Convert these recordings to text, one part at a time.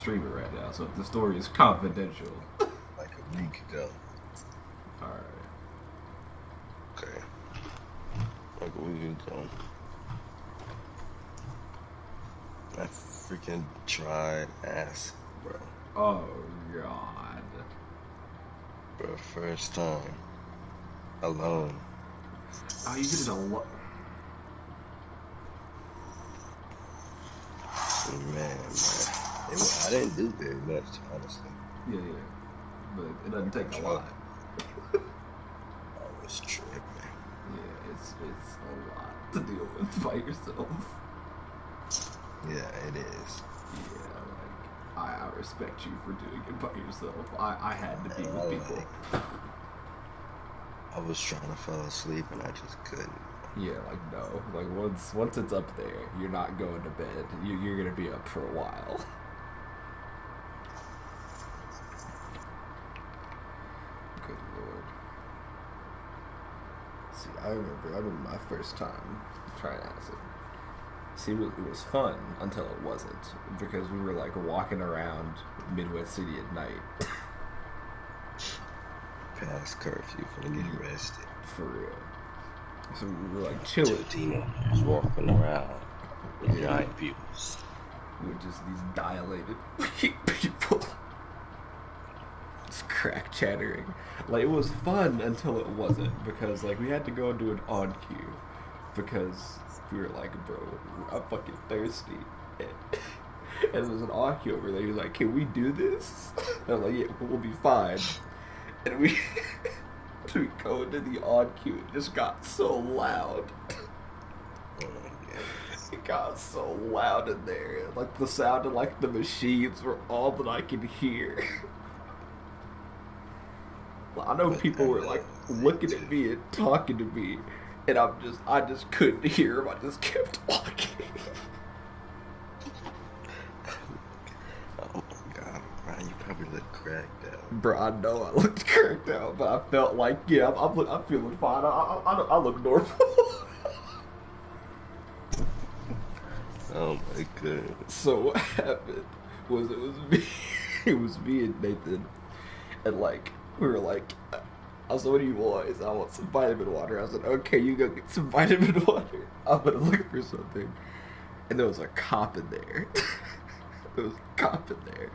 stream it right now, so the story is confidential. Like a week ago. Alright. Okay. Like a week ago. I freaking tried ass, bro. Oh, God. Bro, first time. Alone. Oh, you did it alone? Man. I didn't do very much, honestly. Yeah. But it doesn't take a lot. I was tripping. Yeah, it's a lot to deal with by yourself. Yeah, it is. Yeah, like, I respect you for doing it by yourself. I had to be with people. I was trying to fall asleep and I just couldn't. Yeah, like, no. Like, once it's up there, you're not going to bed. You're gonna be up for a while. Good lord. See, I remember my first time trying acid. See, it was fun until it wasn't, because we were like walking around Midwest City at night. Past curfew for getting arrested. For real. So we were like chilling. Two teenagers walking around with giant pupils. We were just these dilated people. Just crack chattering. Like, it was fun until it wasn't, because like we had to go into an on queue because we were like, bro, I'm fucking thirsty. And there was an on queue over there. He was like, can we do this? And I'm like, yeah, we'll be fine. And we go into the on queue. It just got so loud. It got so loud in there. Like, the sound of like the machines were all that I could hear. I know people were like looking at me and talking to me, and I just couldn't hear them. I just kept walking. Oh my god, Brian, you probably look cracked out. Bro, I know I looked cracked out, but I felt like, yeah, I'm feeling fine. I look normal. Oh my goodness. So what happened was it was me and Nathan, and like we were like, I was like, what do you want? He said, I want some vitamin water. I was like, okay, you go get some vitamin water. I'm gonna look for something. And there was a cop in there. There was a cop in there.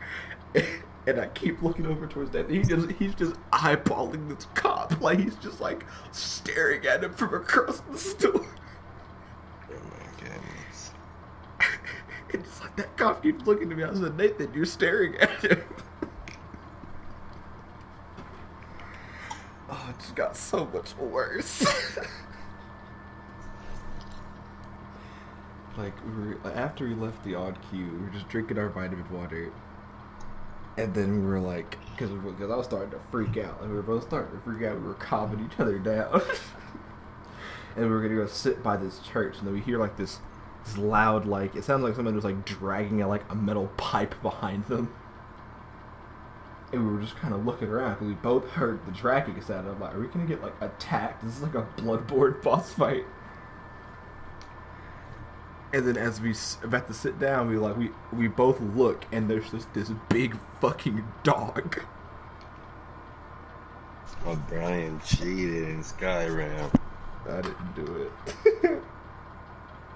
And I keep looking over towards that. He's just eyeballing this cop. Like, he's just like staring at him from across the store. Oh my goodness. And it's like that cop keeps looking at me. I said, Nathan, you're staring at him. Oh, it just got so much worse. Like, after we left the odd queue, we were just drinking our vitamin water. And then we were like, because I was starting to freak out. And we were both starting to freak out. We were calming each other down. And we were going to go sit by this church. And then we hear like this loud, like, it sounds like someone was like dragging a metal pipe behind them. And we were just kind of looking around because we both heard the dragging sound. I'm like, are we going to get like attacked? This is like a Bloodborne boss fight. And then as we about to sit down, we both look, and there's just this big fucking dog. Oh, Brian cheated in Skyrim. I didn't do it.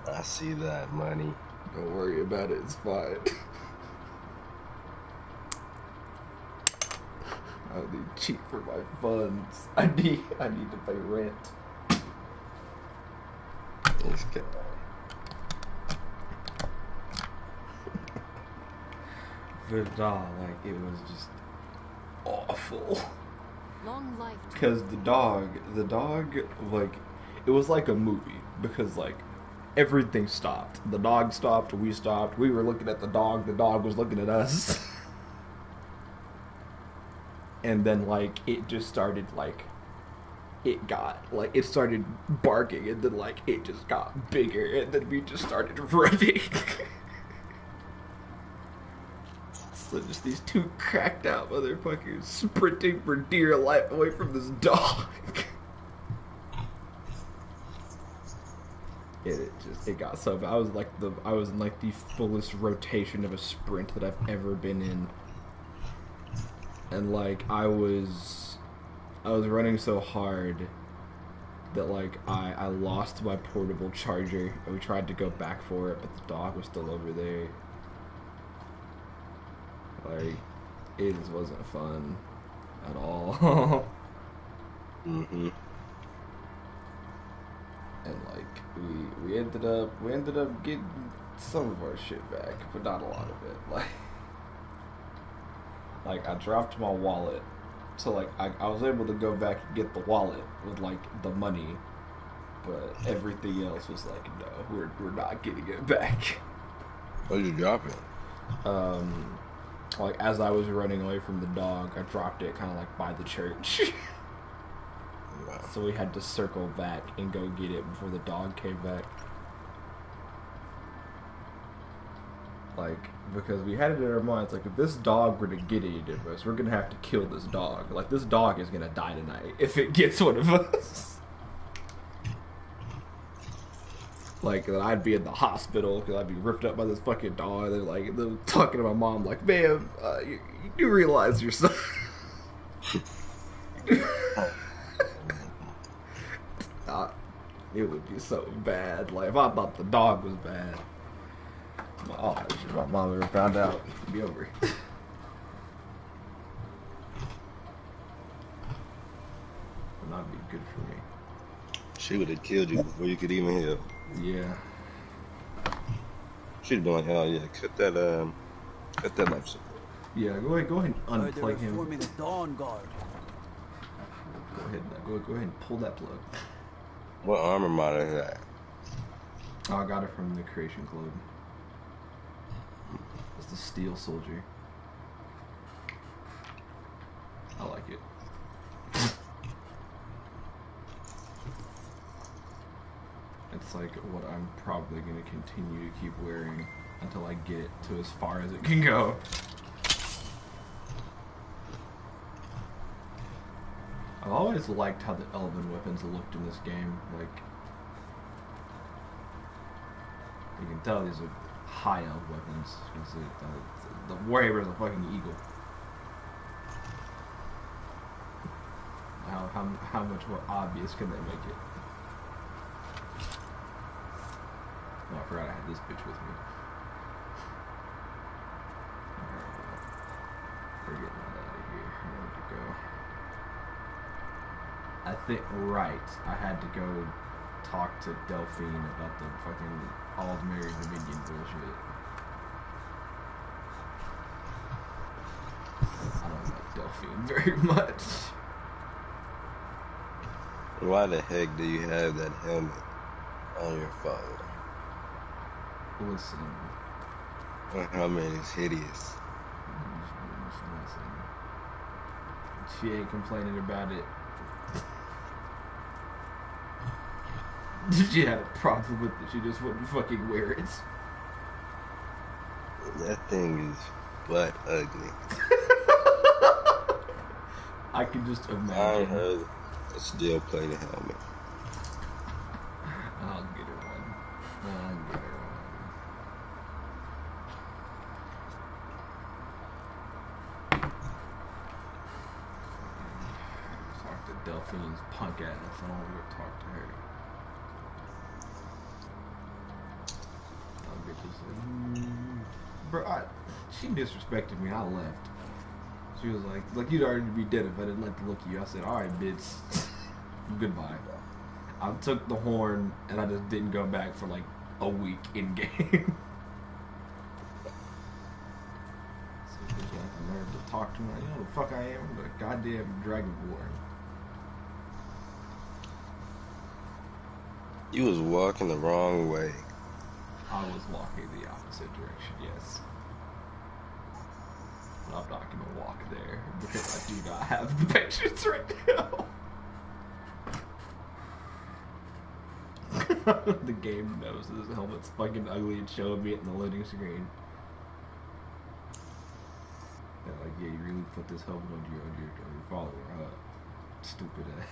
I see that money. Don't worry about it, it's fine. I need to cheat for my funds. I need to pay rent. This guy. But nah, like, it was just awful. Long life. Because the dog, like, it was like a movie. Because, like, everything stopped. The dog stopped, we stopped, we were looking at the dog was looking at us. And then, like, it just started, like, it started barking, and then, like, it just got bigger, and then we just started running. So just these two cracked out motherfuckers sprinting for dear life away from this dog. And it just It got so bad. I was in like the fullest rotation of a sprint that I've ever been in. And like I was running so hard that like I lost my portable charger and we tried to go back for it, but the dog was still over there. Like it just wasn't fun at all. Mm-hmm. And like we ended up getting some of our shit back, but not a lot of it. Like I dropped my wallet, so like I was able to go back and get the wallet with like the money, but everything else was like no, we're not getting it back. Where'd you drop it? Like as I was running away from the dog, I dropped it kind of like by the church. Wow. So we had to circle back and go get it before the dog came back. Like, because we had it in our minds, like, if this dog were to get any of us, we're gonna have to kill this dog. Like, this dog is gonna die tonight if it gets one of us. Like, I'd be in the hospital because I'd be ripped up by this fucking dog. They're talking to my mom, like, "Ma'am, you do realize your son." It would be so bad. Like, if I thought the dog was bad, oh, shit, my mom ever found out, it'd be over. Would not be good for me. She would have killed you before you could even heal. Yeah. She'd been like, oh yeah, cut that life support. Yeah, go ahead and unplug him. Forming the Dawn Guard. Go ahead and pull that plug. What armor model is that? Oh, I got it from the Creation Club. It's the Steel Soldier. I like it. It's like what I'm probably going to continue to keep wearing until I get to as far as it can go. I've always liked how the elven weapons looked in this game. Like, you can tell these are high elf weapons. You can see the warrior is a fucking eagle. How much more obvious can they make it? Oh, I forgot I had this bitch with me. We're getting that out of here. Where did it go? I think, right, I had to go talk to Delphine about the fucking Aldmeri Dominion bullshit. I don't like Delphine very much. Why the heck do you have that helmet on your phone? Listen. That helmet is hideous. Listen. She ain't complaining about it. She had a problem with it. She just wouldn't fucking wear it. That thing is butt ugly. I can just I imagine. heard a steel plated helmet. I'll get her one. I'll get her one. Talk to Delphine's punk ass. I don't want to go talk to her. I'll get this. Bro, she disrespected me. I left. She was like you'd already be dead if I didn't like the look of you. I said, alright, bitch. Goodbye. I took the horn and I just didn't go back for like a week in game. So she had the nerve to talk to me. Like, you know who the fuck I am? I'm the goddamn Dragonborn. You was walking the wrong way. I was walking the opposite direction, yes. But I'm not gonna walk there because I do not have the patience right now. The game knows that this helmet's fucking ugly and showing me it in the loading screen. They're like, yeah, you really put this helmet on your follower, huh? Stupid ass.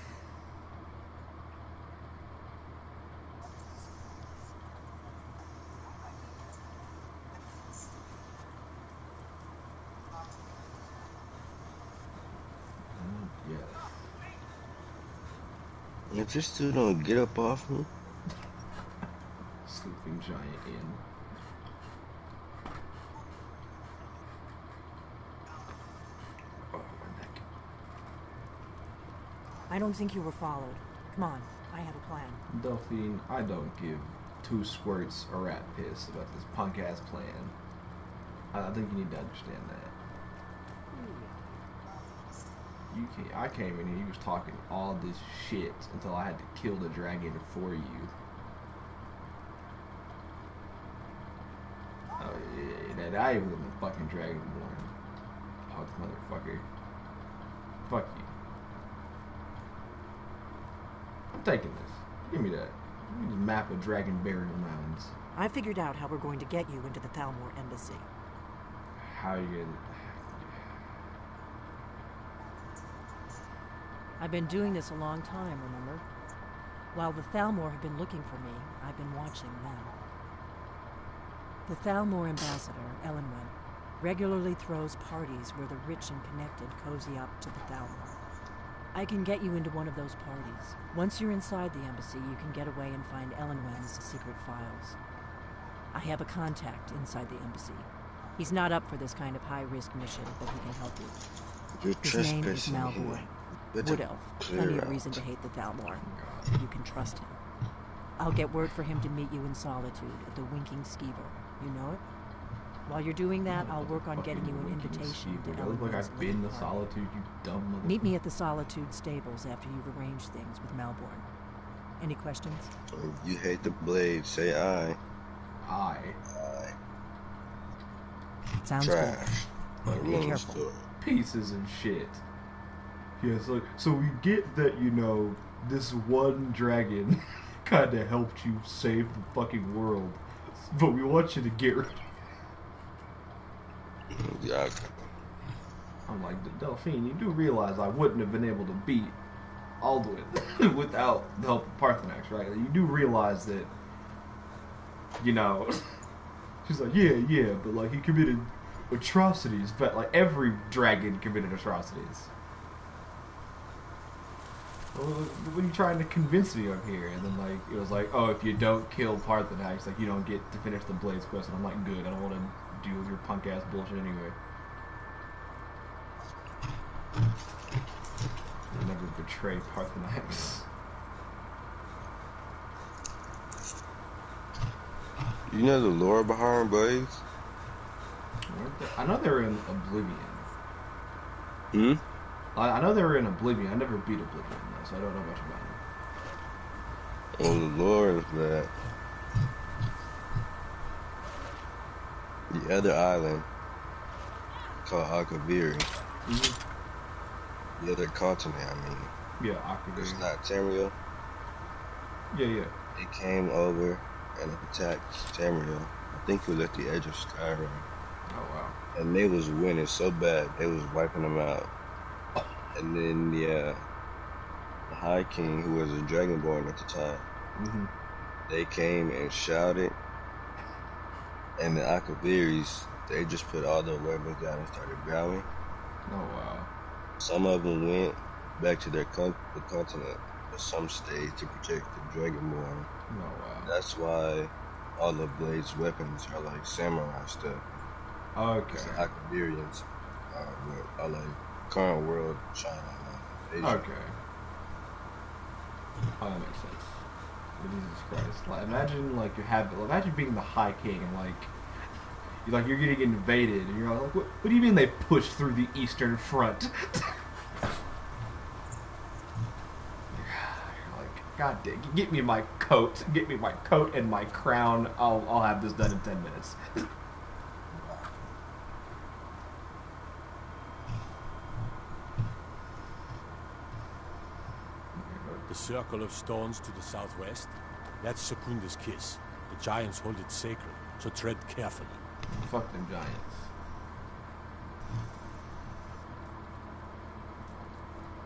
If this dude don't get up off me, Sleeping giant in. Oh, my neck. I don't think you were followed. Come on, I have a plan. Delphine, I don't give two squirts a rat piss about this punk ass plan. I think you need to understand that. I came in here, you was talking all this shit until I had to kill the dragon for you. Oh yeah, I even the fucking dragonborn. Punk motherfucker. Fuck you. I'm taking this. Give me that. Give me this map of dragon burial mounds. I figured out how we're going to get you into the Thalmor embassy. How you gonna... I've been doing this a long time, remember? While the Thalmor have been looking for me, I've been watching them. The Thalmor ambassador, Elenwen, regularly throws parties where the rich and connected cozy up to the Thalmor. I can get you into one of those parties. Once you're inside the embassy, you can get away and find Elenwen's secret files. I have a contact inside the embassy. He's not up for this kind of high-risk mission, but he can help you. you're His name is trespassing Malboy. here. Better Wood Elf. clear Plenty of out. reason to hate the Thalmor. You can trust him. I'll get word for him to meet you in solitude at the Winking Skeever. You know it? While you're doing that, I'll work on getting you an invitation to I look like Elenwen's I've been little to party. solitude, you dumb motherfucker. Meet me at the Solitude stables after you've arranged things with Malborn. Any questions? If you hate the blade, say aye. I. Aye. Sounds Trash. good. Be careful. Pieces of shit. Yeah, so we get that, you know, this one dragon kinda helped you save the fucking world. But we want you to get rid of it. Yeah. I'm like, Delphine, you do realize I wouldn't have been able to beat Alduin without the help of Parthenax, right? You do realize that, you know... She's like, yeah, but like he committed atrocities, but like every dragon committed atrocities. Well, what are you trying to convince me of here? And then like it was like, oh, if you don't kill Parthenax, like you don't get to finish the Blaze quest. And I'm like, good, I don't want to deal with your punk ass bullshit anyway. You'll never betray Parthenax. You know the lore behind Blaze? I know they're in Oblivion. Hmm? I know they were in Oblivion. I never beat Oblivion though, so I don't know much about it. Well, the lore is that the other island called Akaviri, the other continent, I mean, Yeah, Akaviri. it's not Tamriel. Yeah. It came over and attacked Tamriel. I think it was at the edge of Skyrim. Oh wow. And they was winning so bad, they was wiping them out. And then the High King, who was a Dragonborn at the time, they came and shouted. And the Akaviris, they just put all their weapons down and started bowing. Oh wow. Some of them went back to their the continent, but some stayed to protect the Dragonborn. Oh wow. That's why all the Blade's weapons are like samurai stuff. Okay. Because the Akavirians are like current world China. Asia. Okay. Oh, that makes sense. Jesus Christ! Like, imagine being the High King and you're getting invaded, and you're like, what do you mean they pushed through the Eastern Front? You're like, God damn, get me my coat, and my crown. I'll have this done in 10 minutes. The circle of stones to the southwest, that's Secunda's kiss. The giants hold it sacred, so tread carefully. Fuck them giants.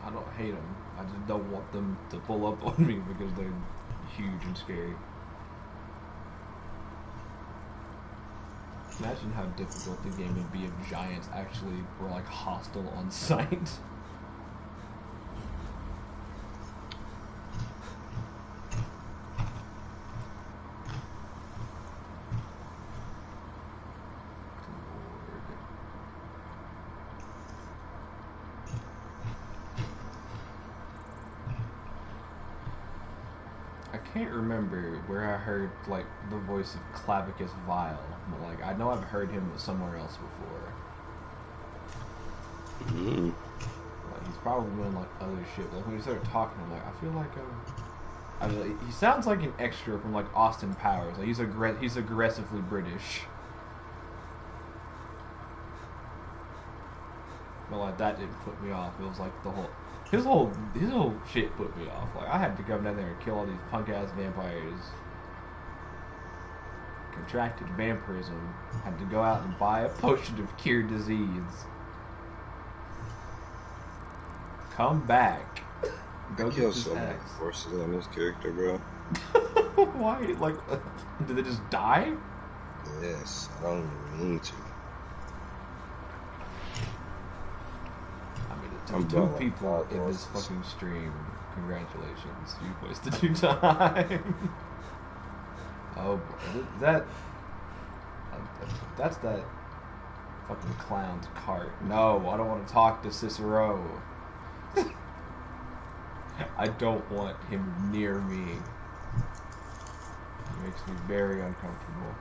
I don't hate them. I just don't want them to pull up on me because they're huge and scary. Imagine how difficult the game would be if giants actually were like hostile on sight. can't remember where I heard like the voice of Clavicus Vile, but like I know I've heard him somewhere else before. Like he's probably doing like other shit. Like when he started talking, I'm like, I feel like he sounds like an extra from like Austin Powers. Like he's aggressively British. But like that didn't put me off. It was like his whole shit put me off. Like I had to come down there and kill all these punk ass vampires. Contracted vampirism. Had to go out and buy a potion to cure disease. Come back. Go kill so many forces on this character, bro. Why? Like, did they just die? Yes, I don't even mean to. I mean, two people in this fucking stream. Congratulations, you wasted your time. Oh, that's that fucking clown's cart. No, I don't want to talk to Cicero. I don't want him near me. He makes me very uncomfortable.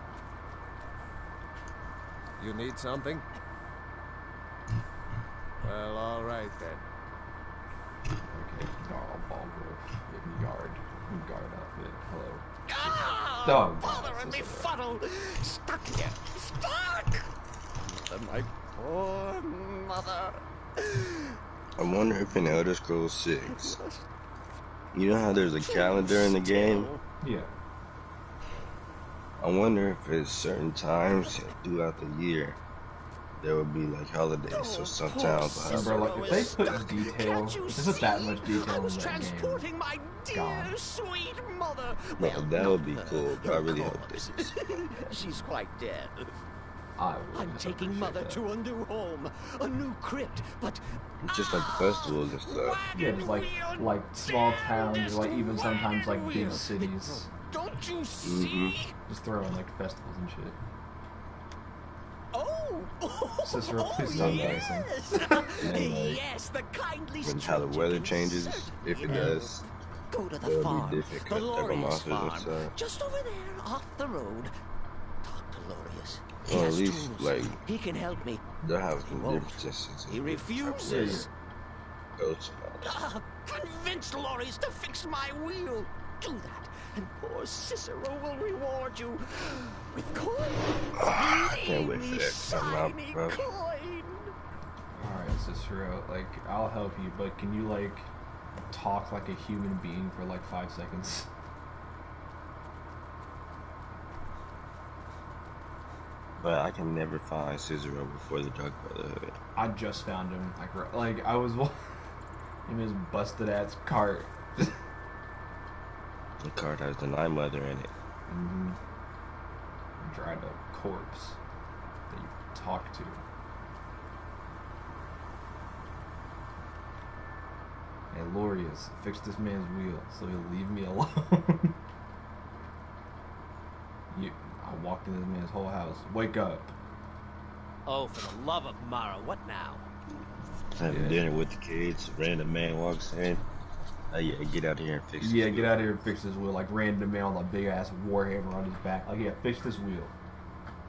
You need something? Well, all right then. Okay, Darl Balgriff in yard outfit. Hello. Ah! Bothering me fuddle! Stuck here! Stuck! And my poor mother. I wonder if in Elder Scrolls 6, you know how there's a calendar in the game? Yeah. I wonder if at certain times throughout the year, there would be like holidays, so sometimes I have... Bro, like if they put detail, if they put that much detail in that game, my dear, sweet mother. Well, that would be cool, but I really hope they do. She's quite dead. I'm taking Mother to a new home, a new crypt, but just like festivals and stuff. Yeah, just like small towns, or like even sometimes like big cities. Don't you see? Just throw in like festivals and shit. Oh, Cicero, please stop dancing. Yes, the kindly And how the weather changes, if it does, go to the it'll farm, be different the because Lorius farm, and just over there, off the road. Talk to Lorius. Well, at least, like, he can help me. they'll have some differences. He refuses. Goats. Convince Lorius to fix my wheel. Do that, and poor Cicero will reward you with coin. I can't wait for that. Shiny coin. Alright, Cicero, like, I'll help you, but can you, like, talk like a human being for, like, 5 seconds? But I can never find Cicero before the Dark Brotherhood. I just found him, like I was in his busted ass cart. The card has the Night Mother in it. Dried up corpse that you talk to. Hey, Lorius, fix this man's wheel so he'll leave me alone. I walked into this man's whole house. Wake up. Oh, for the love of Mara, what now? Having dinner with the kids, a random man walks in. Yeah, get out of here and fix this Yeah, wheel. get out of here and fix this wheel. Like random man with a big ass warhammer on his back. Like, yeah, fix this wheel.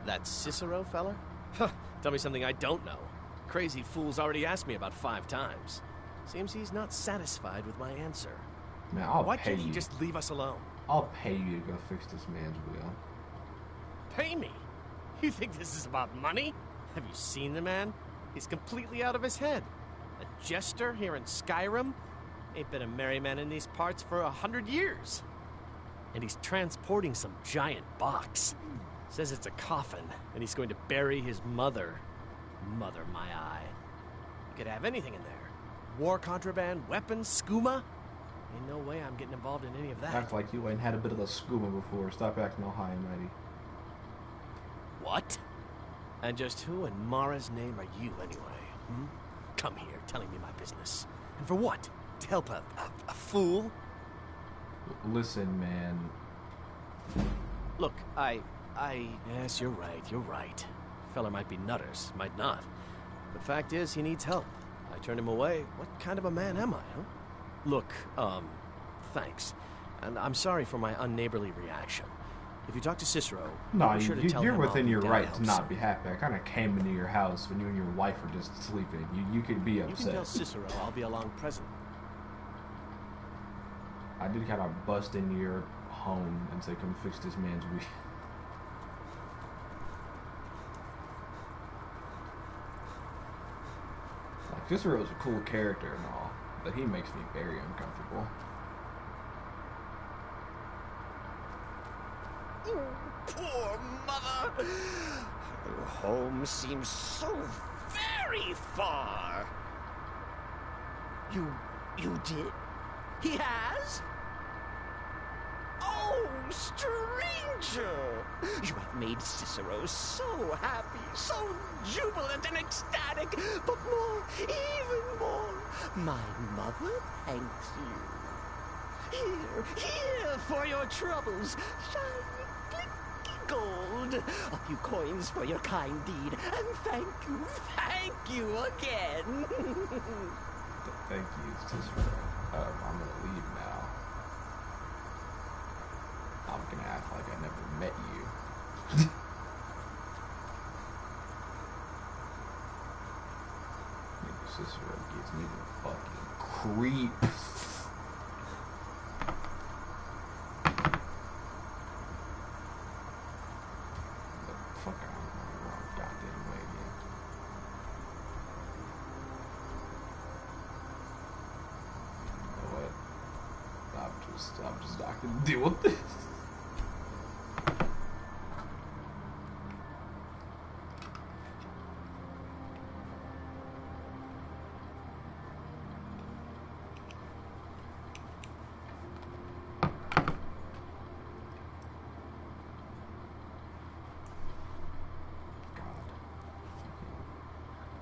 That Cicero fella? Huh, tell me something I don't know. Crazy fool's already asked me about 5 times. Seems he's not satisfied with my answer. Man, I'll Why pay can't you. he just leave us alone? I'll pay you to go fix this man's wheel. Pay me? You think this is about money? Have you seen the man? He's completely out of his head. A jester here in Skyrim? Ain't been a merry man in these parts for 100 years. And he's transporting some giant box. Says it's a coffin, and he's going to bury his mother. Mother, my eye. You could have anything in there. War contraband, weapons, skooma. Ain't no way I'm getting involved in any of that. Act like you ain't had a bit of the skooma before. Stop acting all high and mighty. What? And just who in Mara's name are you, anyway? Hmm? Come here, telling me my business. And for what? To help a fool? Listen, man. Look, Yes, you're right. Fella might be nutters, might not. But fact is, he needs help. I turned him away. What kind of a man am I, huh? Look, thanks. and I'm sorry for my unneighborly reaction. If you talk to Cicero, No, be sure to tell him you're I'll within be your down right help to not soon. be happy. I kind of came into your house when you and your wife were just sleeping. You could be You can tell upset. Cicero I'll be along present. I did kind of bust into your home and say, come fix this man's wheel. Like, Cicero's a cool character and all, but he makes me very uncomfortable. Poor mother! Her home seems so very far. You did? He has? Oh, stranger! You have made Cicero so happy, so jubilant and ecstatic, but more, even more, my mother thanks you. Here for your troubles, shiny, clicky gold. A few coins for your kind deed, and thank you again. Thank you, Cicero. I'm gonna leave now. I'm gonna act like I never met you. Maybe Cicero gives me the fucking creeps. Fuck, I'm going the wrong goddamn way again. You know what? I'm just not gonna deal with this.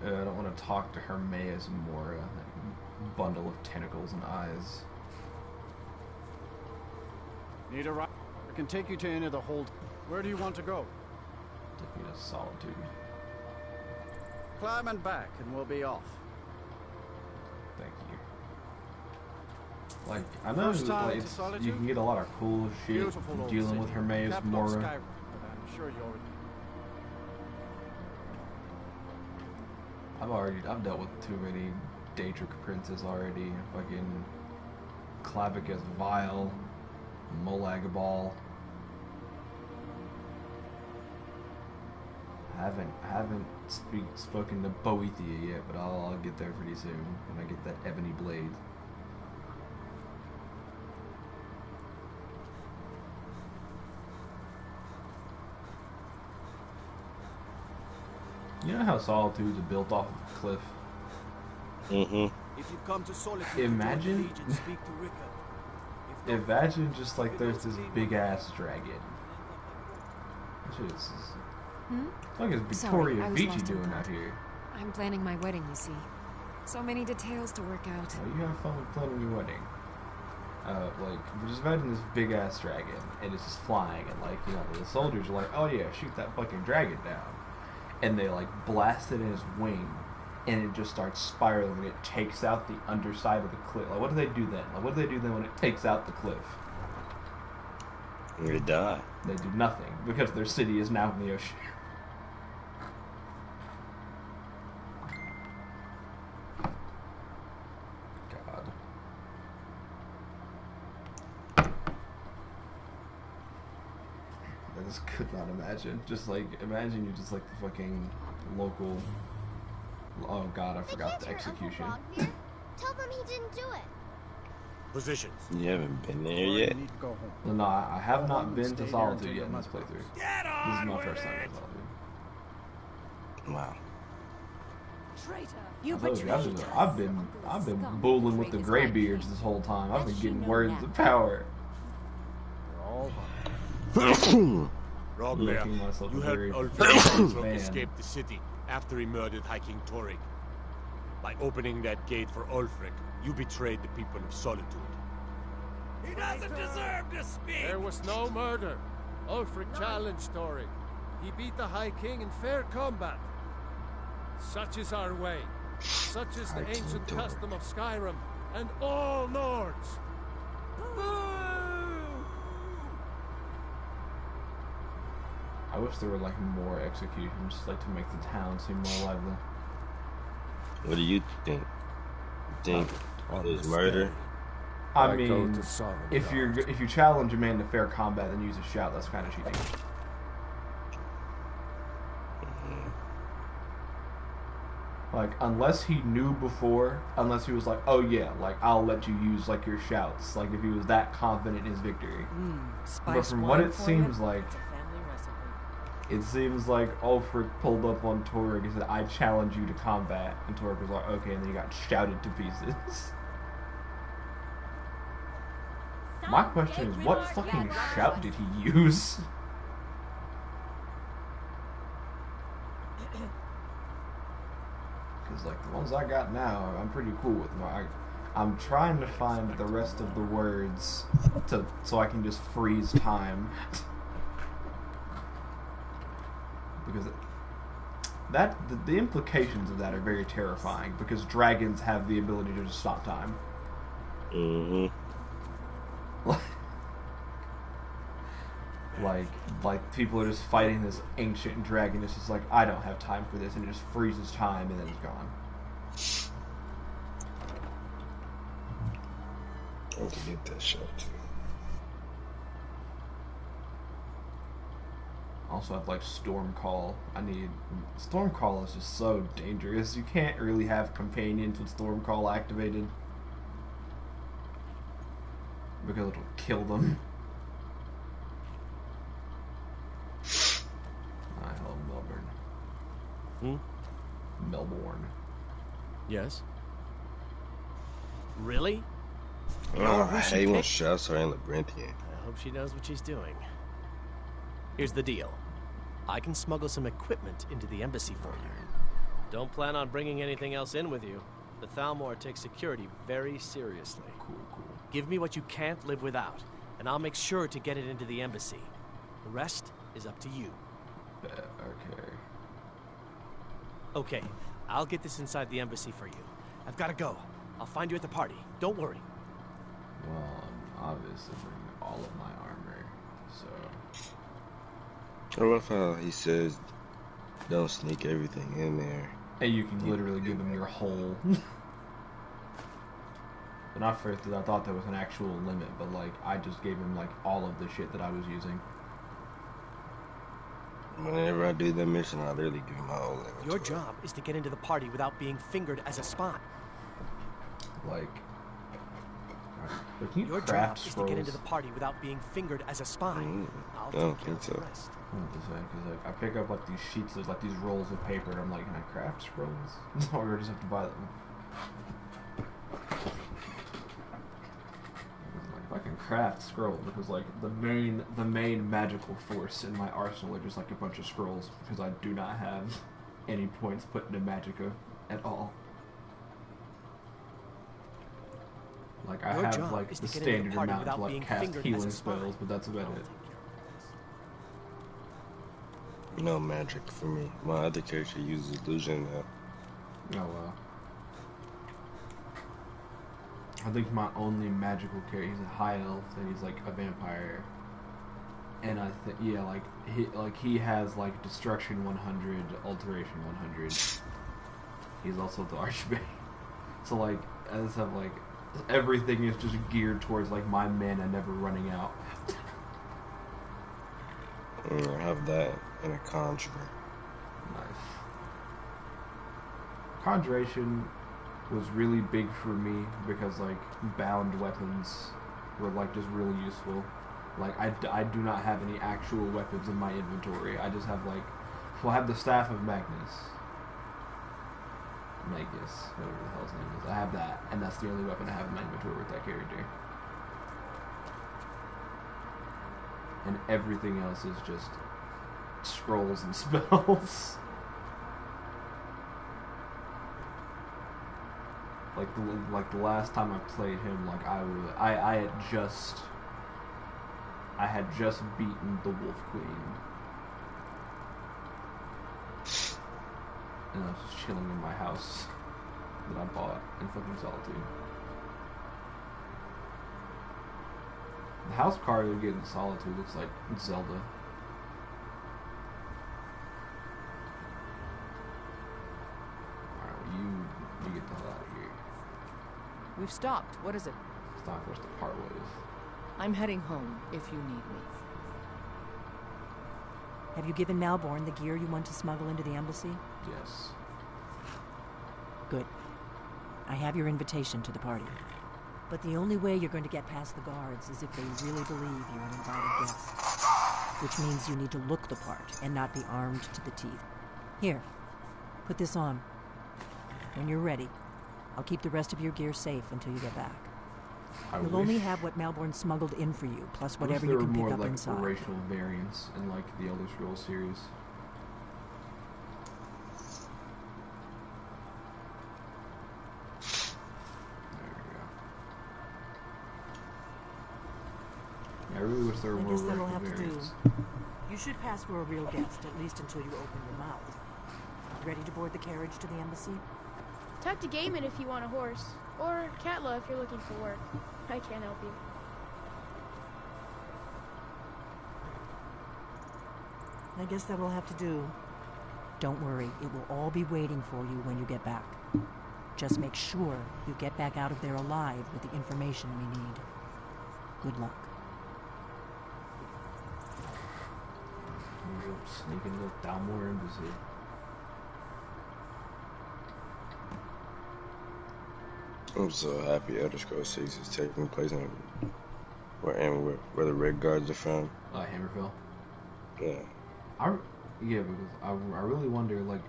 I don't want to talk to Hermaeus Mora, that bundle of tentacles and eyes. Need a ride? I can take you to any of the hold. Where do you want to go? Take me to Solitude. Climb and back, and we'll be off. Thank you. Like, I know First time like, to it's, Solitude? you can get a lot of cool shit Beautiful old dealing city. with Hermaeus Capital of Mora. Skyrim, but I'm sure you already. I've dealt with too many Daedric princes already. Fucking Clavicus Vile, Molagabal. I haven't spoken to Boethia yet, but I'll get there pretty soon when I get that ebony blade. You know how Solitude's built off of a cliff? Mm-hmm. If you come to Solitude, Imagine- to join the Legion, speak to Rickard. If not, Imagine just like there's this big ass dragon. It's like it's Sorry, Victoria I was Vici lost in doing thought. out here. I'm planning my wedding, you see. So many details to work out. Well, you have fun with planning your wedding. Like, just imagine this big ass dragon, and it's just flying, and like, you know, the soldiers are like, oh yeah, shoot that fucking dragon down. And they like blast it in his wing, and it just starts spiraling, and it takes out the underside of the cliff. Like, what do they do then? Like, what do they do then when it takes out the cliff? They die. They do nothing, because their city is now in the ocean. God. I just could not imagine. Just like, imagine you just like the fucking local... Oh god, I forgot the execution. Tell them he didn't do it. Positions. You haven't been there Or yet? you need to go home. No, I have Go home not and been stay to there Solitude until yet in you this must playthrough. Get This on is my with first time it. in Solitude. Wow. Traitor! You I told you, betrayed us! I've been bullying with the Greybeards this whole time. I've been getting words of power. We're all Rogbear, Making myself you a helped very Ulfric man. escape the city after he murdered High King Torygg. By opening that gate for Ulfric, you betrayed the people of Solitude. He doesn't deserve to speak. There was no murder. Ulfric challenged Torygg. He beat the High King in fair combat. Such is our way. Such is the High King ancient Torygg. custom of Skyrim and all Nords. Boo! I wish there were like more executions, like to make the town seem more lively. What do you think? You think it was murder? I mean, if you challenge a man to fair combat and use a shout, that's kind of cheating. Like, unless he knew before, unless he was like, oh yeah, like, I'll let you use, like, your shouts. Like, if he was that confident in his victory. But from what it seems like, it seems like Ulfric pulled up on Torg and said, I challenge you to combat. And Torg was like, okay, and then he got shouted to pieces. My question is, what fucking shout did he use? Because, like, the ones I got now, I'm pretty cool with. I'm trying to find the rest of the words so I can just freeze time. Because the implications of that are very terrifying, because dragons have the ability to just stop time. Like people are just fighting this ancient dragon. It's just like, I don't have time for this, and it just freezes time and then it's gone. I want to get that shot too. Also have like Stormcall. Stormcall is just so dangerous. You can't really have companions with Stormcall activated, because it'll kill them. Hello, Melbourne. Melbourne. Yes? Really? Oh, I hate when shots are in Labyrinthian. I hope she knows what she's doing. Here's the deal. I can smuggle some equipment into the embassy for you. Don't plan on bringing anything else in with you. The Thalmor takes security very seriously. Cool. Give me what you can't live without, and I'll make sure to get it into the embassy. The rest is up to you. Okay, I'll get this inside the embassy for you. I've got to go. I'll find you at the party. Don't worry. Well, I'm obviously bringing all of my armor, so... I love how he says, don't sneak everything in there. And you can literally give him your whole... But not first, I thought there was an actual limit, but like, I just gave him like all of the shit that I was using. Whenever I do that mission, I literally give him my whole inventory. Your job is to get into the party without being fingered as a spy. Like can you Your craft job is scrolls? to get into the party without being fingered as a spy. I'll I don't take care think of so. the rest. Because like, I pick up like these sheets, there's like these rolls of paper, and I'm like, can I craft scrolls? Or I just have to buy them? If I can craft scrolls, because like the main magical force in my arsenal are just like a bunch of scrolls, because I do not have any points put into Magicka at all. Like I have like the standard amount to like cast healing spells, but that's about it. No magic for me. My other character uses illusion now. Oh well. I think my only magical character, he's a high elf, and he's like a vampire. And I think, yeah, he has like destruction 100, alteration 100. He's also the archbishop. So like, I just have like, everything is just geared towards like my mana never running out. I have that and a conjurer. Nice. Conjuration was really big for me because like bound weapons were like just really useful. Like I do not have any actual weapons in my inventory. I just have like, well, I have the Staff of Magus, whatever the hell his name is. I have that, and that's the only weapon I have in my inventory with that character. And everything else is just scrolls and spells. Like the last time I played him, like I had just beaten the Wolf Queen, and I was just chilling in my house that I bought in fucking Solitude. The house card you get in Solitude looks like Zelda. We've stopped. What is it? It's time for us to part ways. I'm heading home if you need me. Have you given Malborn the gear you want to smuggle into the embassy? Yes. Good. I have your invitation to the party. But the only way you're going to get past the guards is if they really believe you're an invited guest. Which means you need to look the part and not be armed to the teeth. Here, put this on. When you're ready, I'll keep the rest of your gear safe until you get back. You'll only have what Malborn smuggled in for you, plus whatever you can pick up inside. There were more like racial variants in like the Elder Scrolls series. I really wish there were more racial variants. You should pass for a real guest, at least until you open your mouth. Ready to board the carriage to the embassy? Talk to Gaiman if you want a horse. Or Katla if you're looking for work. I can't help you. I guess that will have to do. Don't worry, it will all be waiting for you when you get back. Just make sure you get back out of there alive with the information we need. Good luck. Sneak into Thalmor Embassy. I'm so happy Elder Scrolls 6 is taking place in where the Red Guards are from. Hammerfell? Yeah. Because I really wonder, like,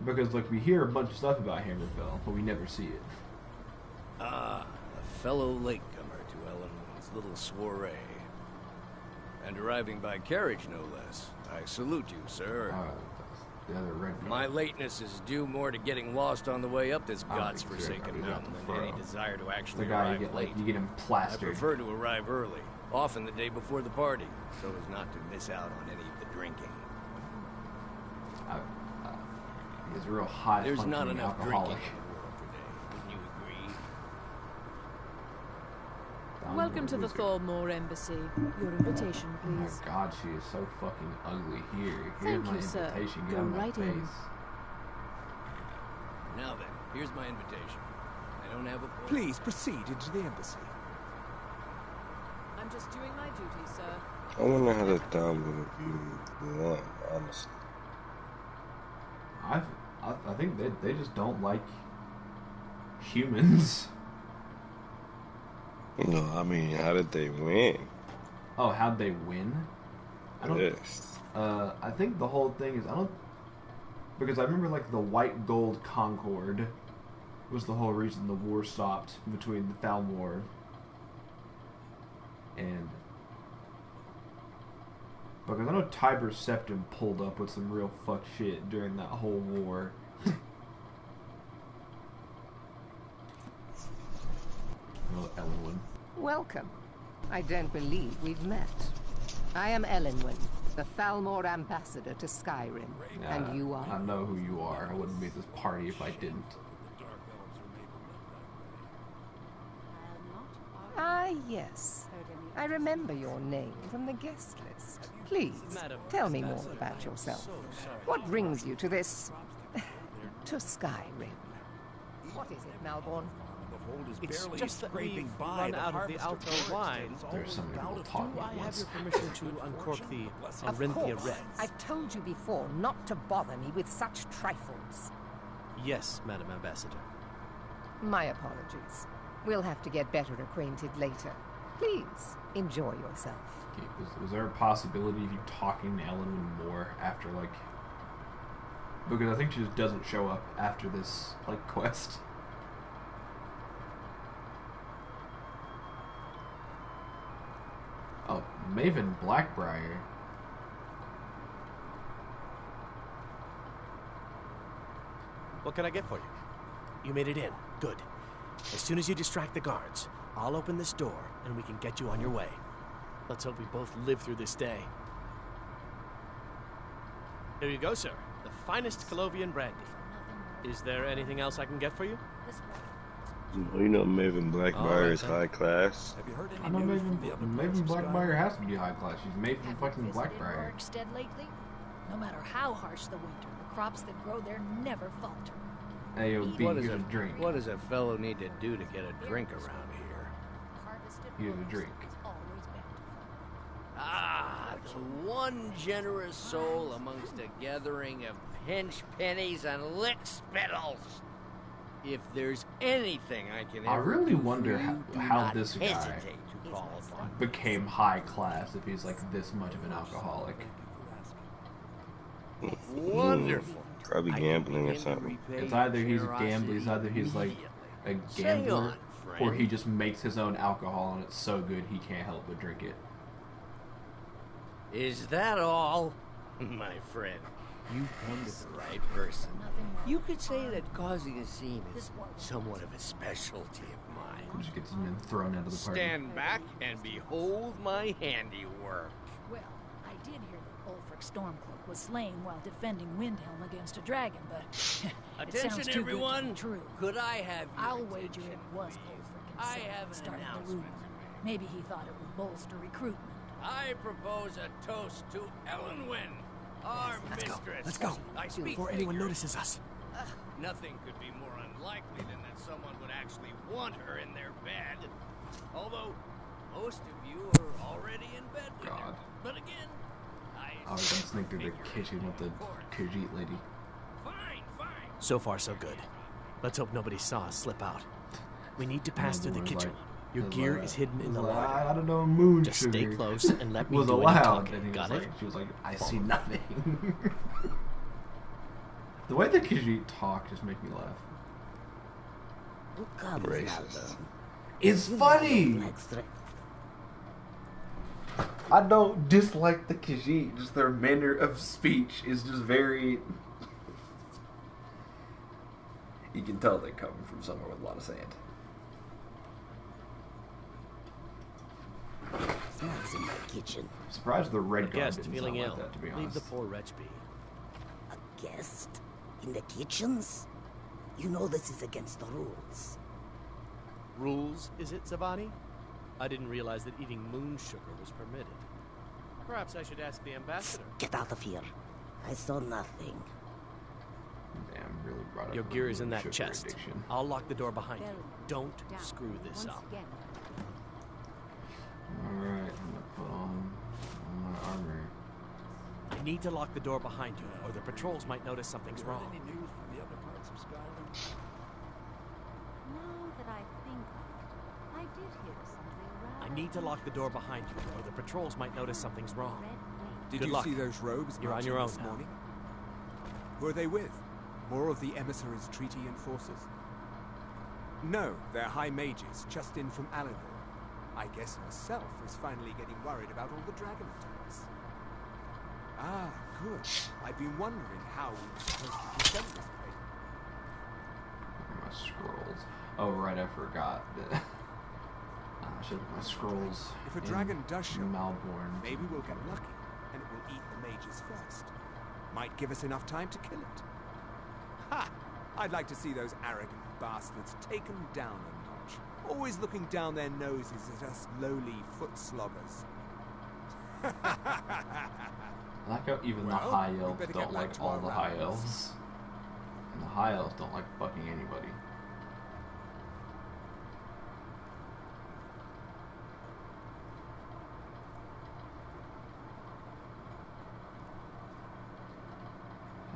because, like, we hear a bunch of stuff about Hammerfell, but we never see it. A fellow latecomer to Ellen's little soiree. And arriving by carriage, no less. I salute you, sir. The other red guy. My lateness is due more to getting lost on the way up this godforsaken mountain than any desire to actually arrive late. You get him plastered. I prefer to arrive early, often the day before the party, so as not to miss out on any of the drinking. He's a real high. There's not enough alcoholic. drinking in the world today. Wouldn't you agree? Welcome to the Thalmor Embassy. Your invitation, please. Oh my God, she is so fucking ugly here. Thank Here's my you, sir. invitation. Get Go on my right in. face. Now then, here's my invitation. I don't have a... Please proceed into the embassy. I'm just doing my duty, sir. I wonder how the Thalmor won, honestly. I think they just don't like humans. No, I mean, how did they win? Oh, how'd they win? Yes. I think the whole thing is because I remember like the White Gold Concord was the whole reason the war stopped between the Thalmor and because I know Tiber Septim pulled up with some real fuck shit during that whole war. Oh, Elenwen. Welcome. I don't believe we've met. I am Elenwen, the Thalmor ambassador to Skyrim. And you are? I know who you are. I wouldn't be at this party if I didn't. Ah, yes. I remember your name from the guest list. Please, tell me more about yourself. What brings you to this... to Skyrim? What is it, Malborn? It's just that we've run out of the Alto wine. There's so many people talking Do I at have once. your permission to uncork the Orinthia Of course. Red? I've told you before not to bother me with such trifles. Yes, Madam Ambassador. My apologies. We'll have to get better acquainted later. Please, enjoy yourself. Okay, is there a possibility of you talking to Ellen more after, like... Because I think she just doesn't show up after this, like, quest. Oh, Maven Blackbriar. What can I get for you? You made it in. Good. As soon as you distract the guards, I'll open this door and we can get you on your way. Let's hope we both live through this day. Here you go, sir. The finest Colovian brandy. Is there anything else I can get for you? You know Maven Blackbriar is high class. Have you heard I any know news from the other parts Maven of Blackbriar Skyrim? has to be high class. She's made from fucking Blackbriar. Orkstead lately? No matter how harsh the winter, the crops that grow there never falter. Hey, yo, B, here's a drink. What does a fellow need to do to get a drink around here? Here's a drink. Ah, the one generous soul amongst a gathering of pinch pennies and lick spittles. If there's anything I can I ever really do wonder for you, do how not this guy hesitate to call upon me. became high class if he's like this much of an alcoholic. Wonderful. Probably gambling or something. It's either he's gambling, it's either he's like a gambler, or he just makes his own alcohol and it's so good he can't help but drink it. Is that all? My friend, you've come to the right person. You could say that causing a scene is somewhat of a specialty of mine. Just gets him thrown out of the party. Stand back and behold my handiwork. Well, I did hear that Ulfric Stormcloak was slain while defending Windhelm against a dragon, but it sounds Attention, too everyone. good to be true. Could I have your I'll wager it was Ulfric I himself have that an started the announcement. rumor. Maybe he thought it would bolster recruitment. I propose a toast to Elenwen, our mistress. Let's go. I speak Before anyone figure. notices us. Nothing could be more unlikely than that someone would actually want her in their bed. Although, most of you are already in bed with her. But again, I was gonna sneak through the kitchen with the Khajiit lady. So far, so good. Let's hope nobody saw us slip out. We need to pass through the kitchen. Your gear is hidden in the larder. I don't know, moon Just stay sugar close and let me was do any allowed. talking. And he Got was it? like, she was like, I see nothing. The way the Khajiit talk just make me laugh. Racist. It's funny. I don't dislike the Khajiit. Just their manner of speech is just very. You can tell they're coming from somewhere with a lot of sand. Snacks in my kitchen. I'm surprised the red guy Guest didn't feeling sound ill. like that, to be Leave honest. the poor wretch be. A guest? In the kitchens? You know this is against the rules. Rules, is it, Zavani? I didn't realize that eating moon sugar was permitted. Perhaps I should ask the ambassador. Get out of here. I saw nothing. Damn, really brought up Your the gear is in moon that sugar chest. addiction. I'll lock the door behind you. Don't screw this up. Alright, I'm gonna put on my armor. I need to lock the door behind you, or the patrols might notice something's wrong. Any news from the other parts of Skyrim? Now that I think of it, I did hear something rather I need to lock the door behind you, or the patrols might notice something's wrong. Did Good you luck. see those robes You're on marching your own this now. morning? Who are they with? More of the emissaries' treaty enforcers? No, they're high mages, just in from Alinor. I guess herself is finally getting worried about all the dragon attacks. Ah, good. I've been wondering how we were supposed to defend this place. My scrolls. Oh, right, I forgot that. I should have my scrolls. If a in dragon does show up, Malborn. maybe we'll get lucky, and it will eat the mages first. Might give us enough time to kill it. Ha! I'd like to see those arrogant bastards taken down a notch. Always looking down their noses at us lowly foot sloggers. I like how even the Well, high we elves better don't get back like to all our the high rounds. elves. And the high elves don't like fucking anybody.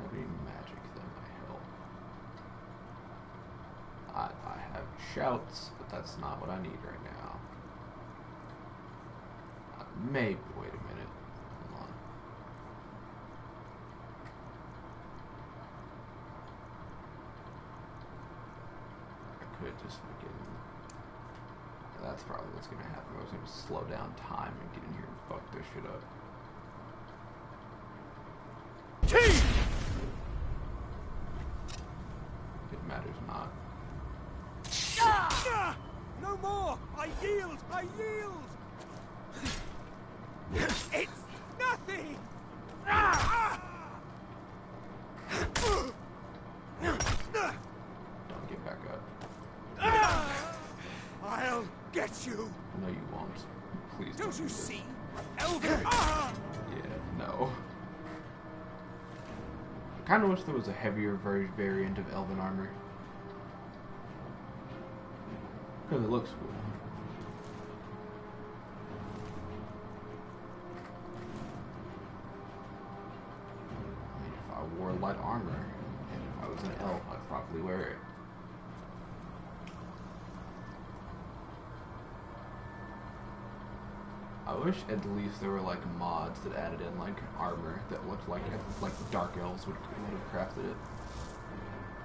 Heavy magic that might help. I have shouts, but that's not what I need right now. Maybe, wait a minute. Hold on. I could just fucking. That's probably what's gonna happen. I was gonna slow down time and get in here and fuck this shit up. It matters not. No more! I yield! I yield! It's nothing! Don't get back up. I'll get you! No, you won't. Please Don't do you this. see? Elven! Yeah, no. I kind of wish there was a heavier variant of elven armor. Because it looks cool. I mean, if I wore light armor, and if I was an elf, I'd probably wear it. I wish at least there were like mods that added in like armor that looked like dark elves would have crafted it.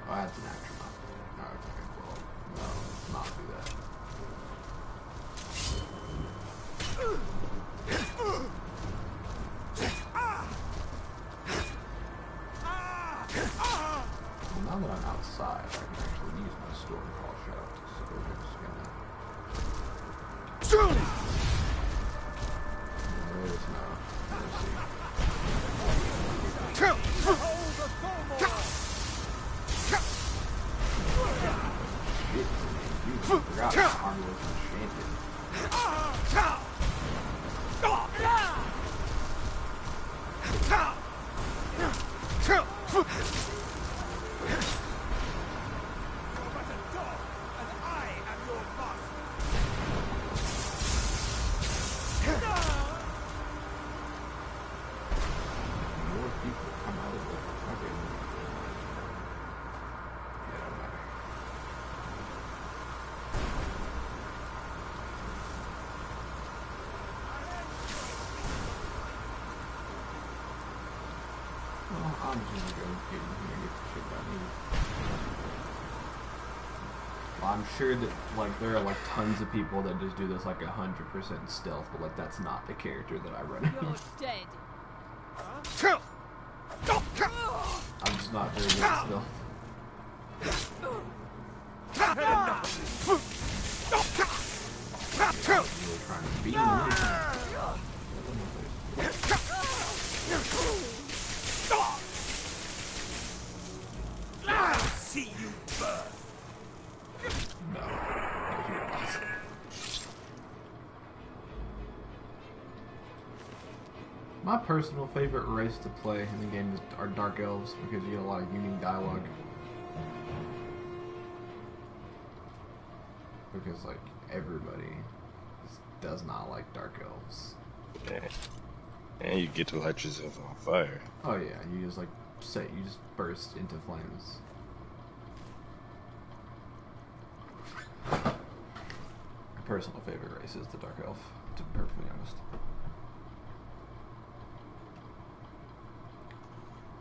Oh, that's an action mod. No, okay, well, no, let's not do that. Well, now that I'm outside, I can actually use my Stormfall shout, so we're just gonna... There is no mercy. I forgot my armor was enchanted. More people come out of it. Okay. Yeah, don't matter. Well, I'm just gonna go get in here and get the shit I need. Well, I'm sure that like there are like tons of people that just do this like 100% stealth, but like that's not the character that I run. You're dead. I'm just not very good at stealth. You were trying to beat me. See you burn. No. You're awesome. My personal favorite race to play in the game are Dark Elves because you get a lot of unique dialogue. Because, like, everybody does not like Dark Elves. Yeah. And you get to light yourself on fire. Oh yeah, you just like you just burst into flames. My personal favorite race is the Dark Elf, to be perfectly honest.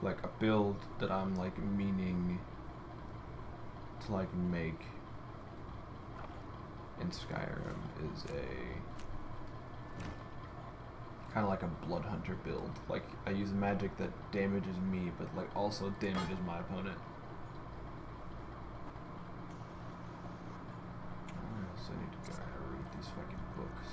Like a build that I'm like meaning to like make in Skyrim is a kind of like a Blood Hunter build. Like I use magic that damages me, but like also damages my opponent. Where else I need to go? I gotta read these fucking books.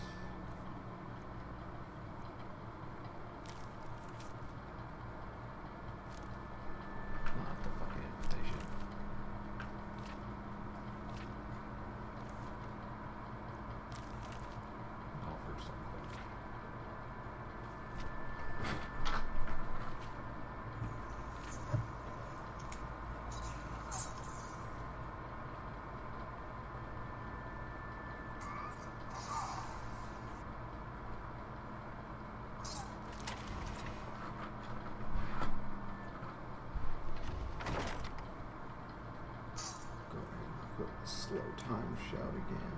Not the fucking invitation. Offer something. Go ahead and put slow time shout again.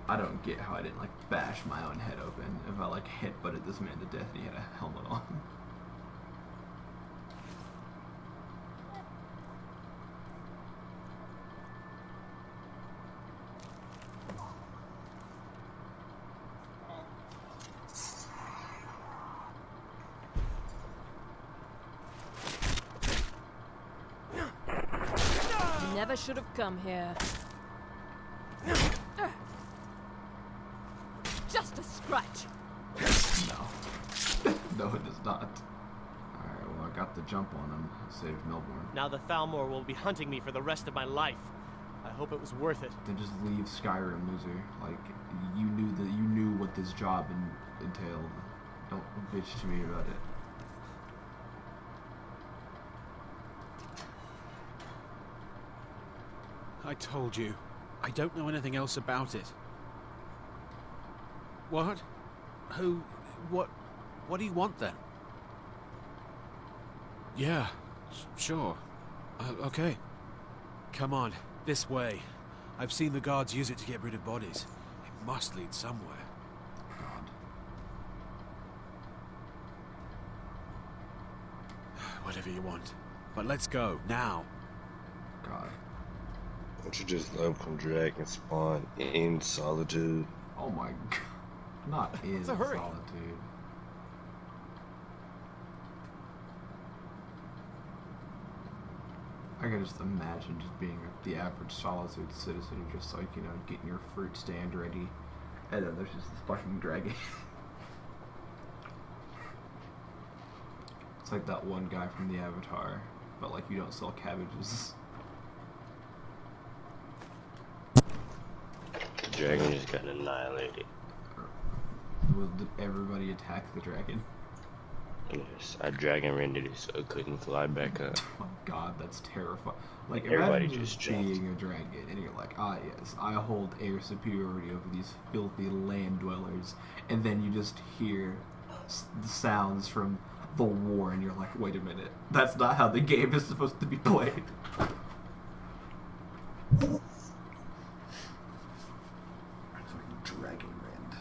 I don't get how I didn't like bash my own head open if I like headbutted this man to death and he had a helmet on. never should have come here. Just a scratch. No. No, it does not. Alright, well, I got the jump on him. Saved Melbourne. Now the Thalmor will be hunting me for the rest of my life. I hope it was worth it. Then just leave Skyrim, loser. Like, you knew what this job entailed. Don't bitch to me about it. I told you. I don't know anything else about it. What? Who? What do you want then? Yeah, sure. Okay. Come on, this way. I've seen the guards use it to get rid of bodies. It must lead somewhere. God. Whatever you want. But let's go, now. God. Don't you just love from Dragon Spawn in Solitude? Oh my god. Not in Solitude. I can just imagine just being the average Solitude citizen, just like, you know, getting your fruit stand ready, and then there's just this fucking dragon. It's like that one guy from the Avatar, but like you don't sell cabbages. The dragon just got annihilated. Did everybody attack the dragon? Yes, our dragon rendered it so it couldn't fly back up. Oh god, that's terrifying. Like, everybody imagine just being a dragon, and you're like, ah yes, I hold air superiority over these filthy land dwellers, and then you just hear the sounds from the war, and you're like, wait a minute, that's not how the game is supposed to be played. Dragon Rend.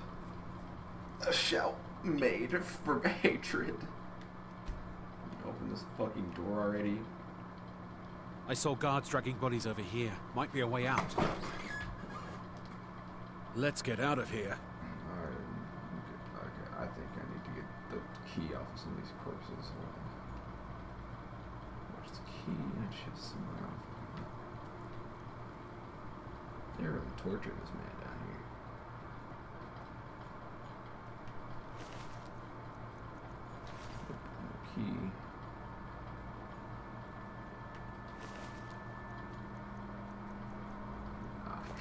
A shout made from hatred. Open this fucking door already. I saw guards dragging bodies over here. Might be a way out. Let's get out of here. Alright. Okay, I think I need to get the key off of some of these corpses. Where's the key? In a chest somewhere. They really tortured this man down here. Key.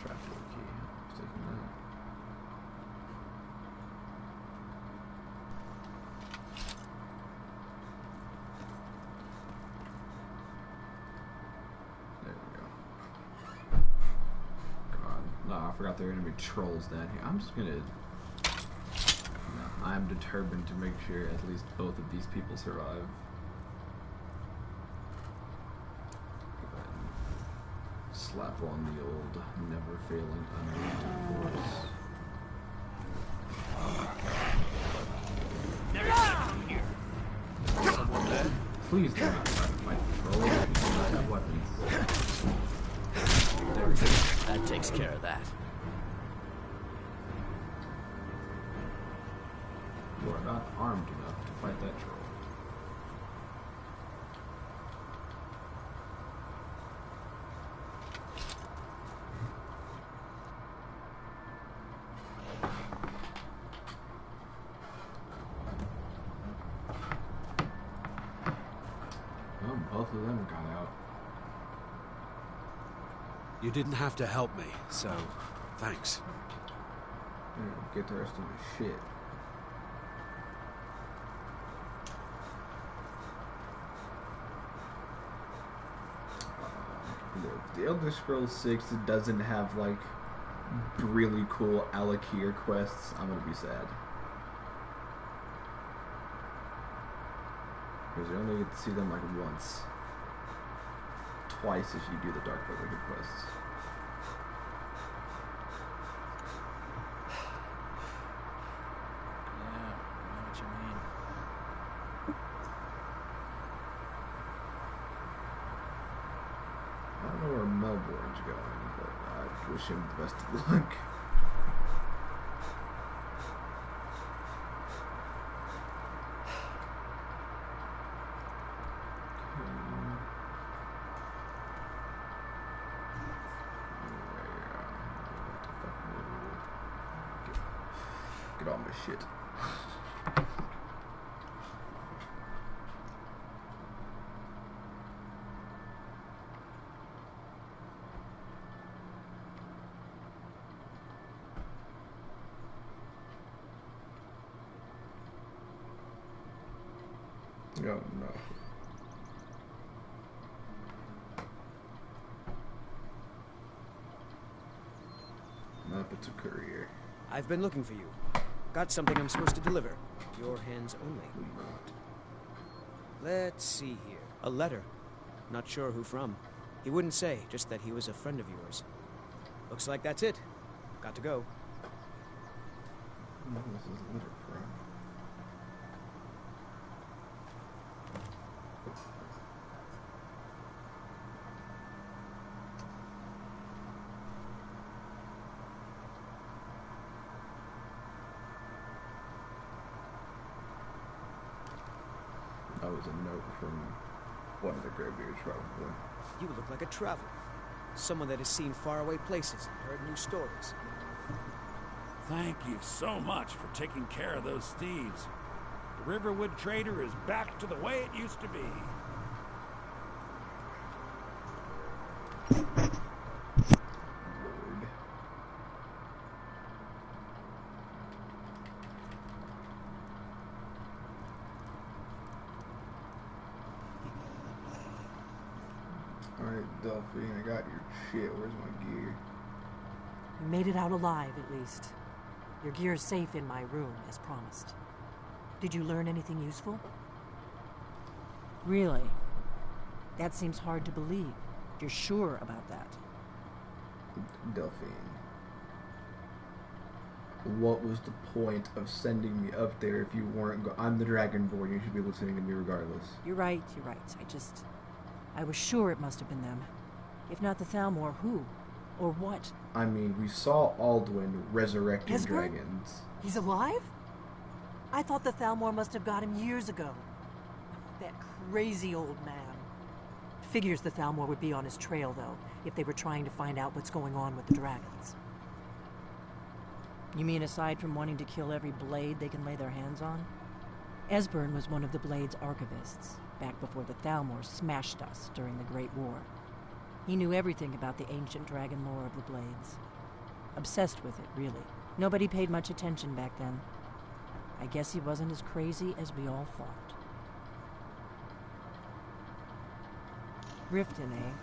Trapdoor key. Who's taking that? There we go. God. No, I forgot there were gonna be trolls down here. I'm just gonna... I'm determined to make sure at least both of these people survive. Slap on the old, never failing unlimited force. Someone dead? Please do not try to fight the troll. You do not have weapons. There we go. That takes care of that. You are not armed enough to fight that troll. Well, both of them got out. You didn't have to help me, so thanks. Get the rest of the shit. Look, the Elder Scrolls 6 doesn't have like really cool Alakir quests. I'm gonna be sad. Because you only get to see them like once. Twice if you do the Dark Brotherhood quests. Yeah, I know what you mean. I don't know where Melbourne's going, but I wish him the best of luck. Get all my shit. Oh no. Nope, it's a courier. I've been looking for you. Got something I'm supposed to deliver. Your hands only. Let's see here. A letter. Not sure who from. He wouldn't say, just that he was a friend of yours. Looks like that's it. Got to go. What was his letter from? That was a note from one of the graveyards, probably. You look like a traveler. Someone that has seen faraway places and heard new stories. Thank you so much for taking care of those thieves. The Riverwood Trader is back to the way it used to be. Alright, Delphine, I got your shit. Where's my gear? You made it out alive, at least. Your gear's safe in my room, as promised. Did you learn anything useful? Really? That seems hard to believe. You're sure about that? Delphine. What was the point of sending me up there if you weren't I'm the Dragonborn. You should be listening to me regardless. You're right. I was sure it must have been them. If not the Thalmor, who? Or what? I mean, we saw Alduin resurrecting Esbern? dragons. He's alive? I thought the Thalmor must have got him years ago. That crazy old man. Figures the Thalmor would be on his trail, though, if they were trying to find out what's going on with the dragons. You mean aside from wanting to kill every blade they can lay their hands on? Esbern was one of the Blade's archivists, back before the Thalmor smashed us during the Great War. He knew everything about the ancient dragon lore of the Blades. Obsessed with it, really. Nobody paid much attention back then. I guess he wasn't as crazy as we all thought. Riften, eh?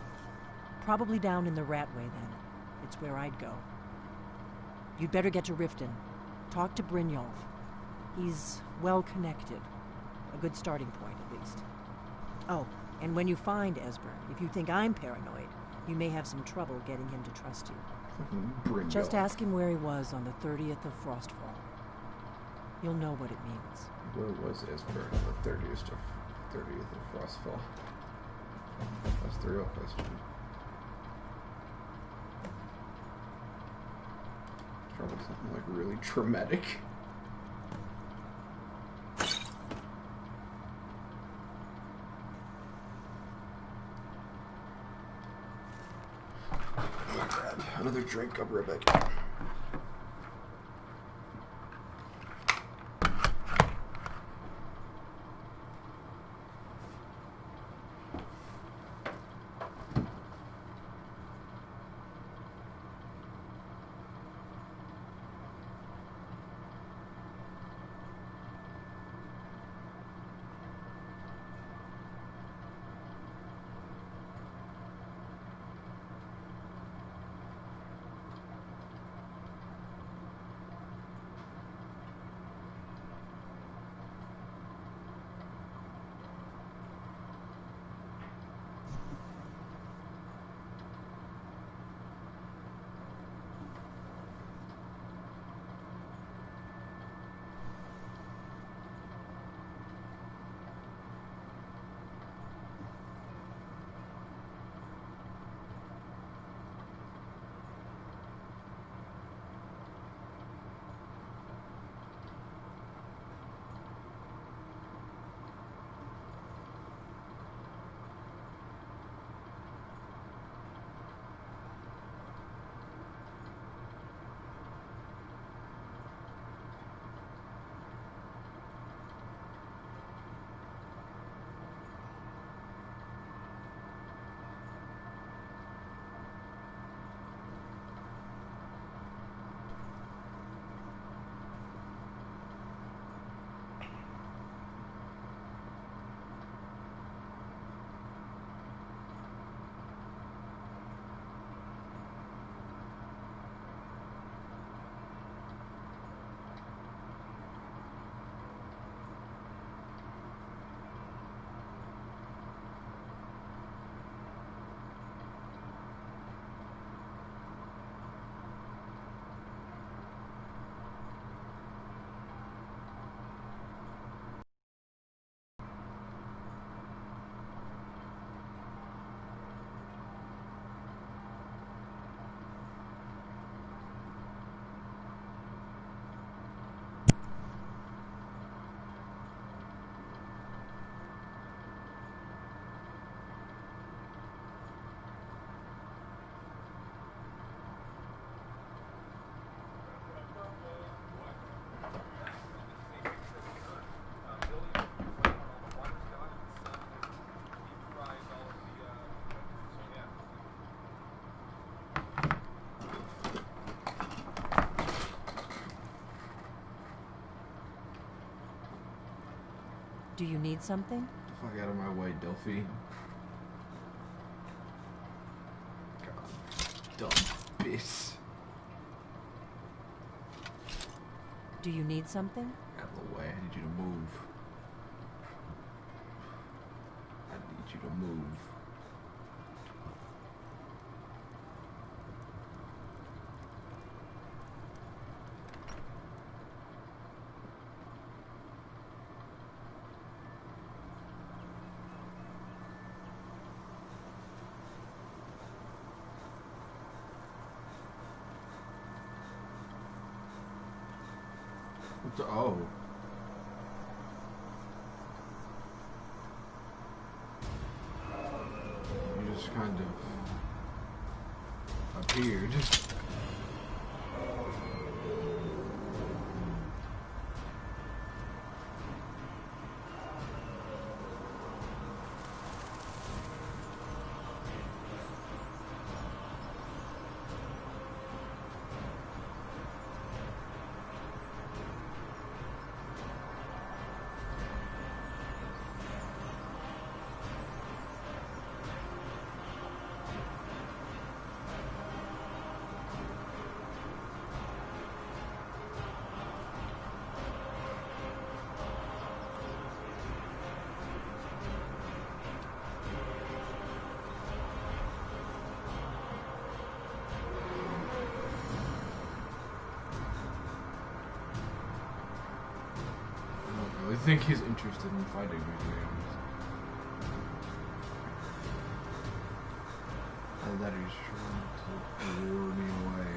Probably down in the Ratway, then. It's where I'd go. You'd better get to Riften. Talk to Brynjolf. He's well-connected. A good starting point, at least. Oh, and when you find Esbern, if you think I'm paranoid, you may have some trouble getting him to trust you. Just ask him where he was on the 30th of Frostfall. You'll know what it means. Where was Esbern on the 30th of Frostfall? That's the real question. Probably something like really traumatic. Another drink, I'll be right back. Do you need something? Get the fuck out of my way, Delphi. God, dumb bitch. Do you need something? Out of the way, I need you to move. I need you to move. Oh. You just kind of appeared. I think he's interested in fighting me, to be honest. And that he's trying to lure me away.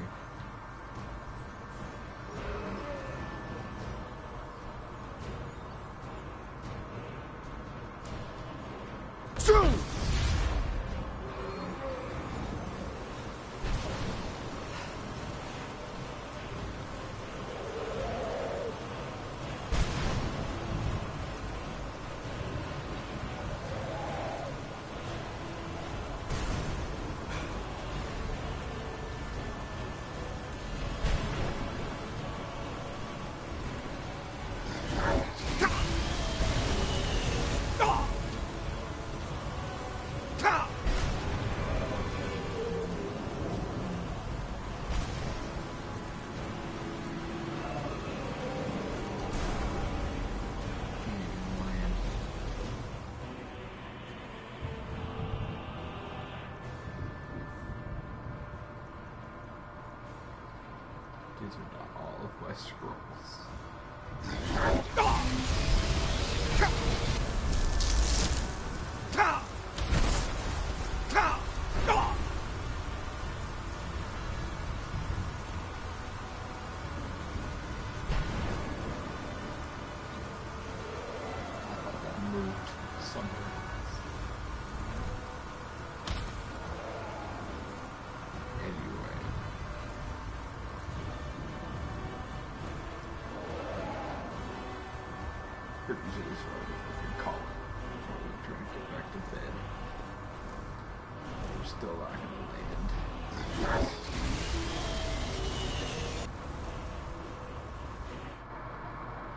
These are not all of my scrolls. Still not gonna land.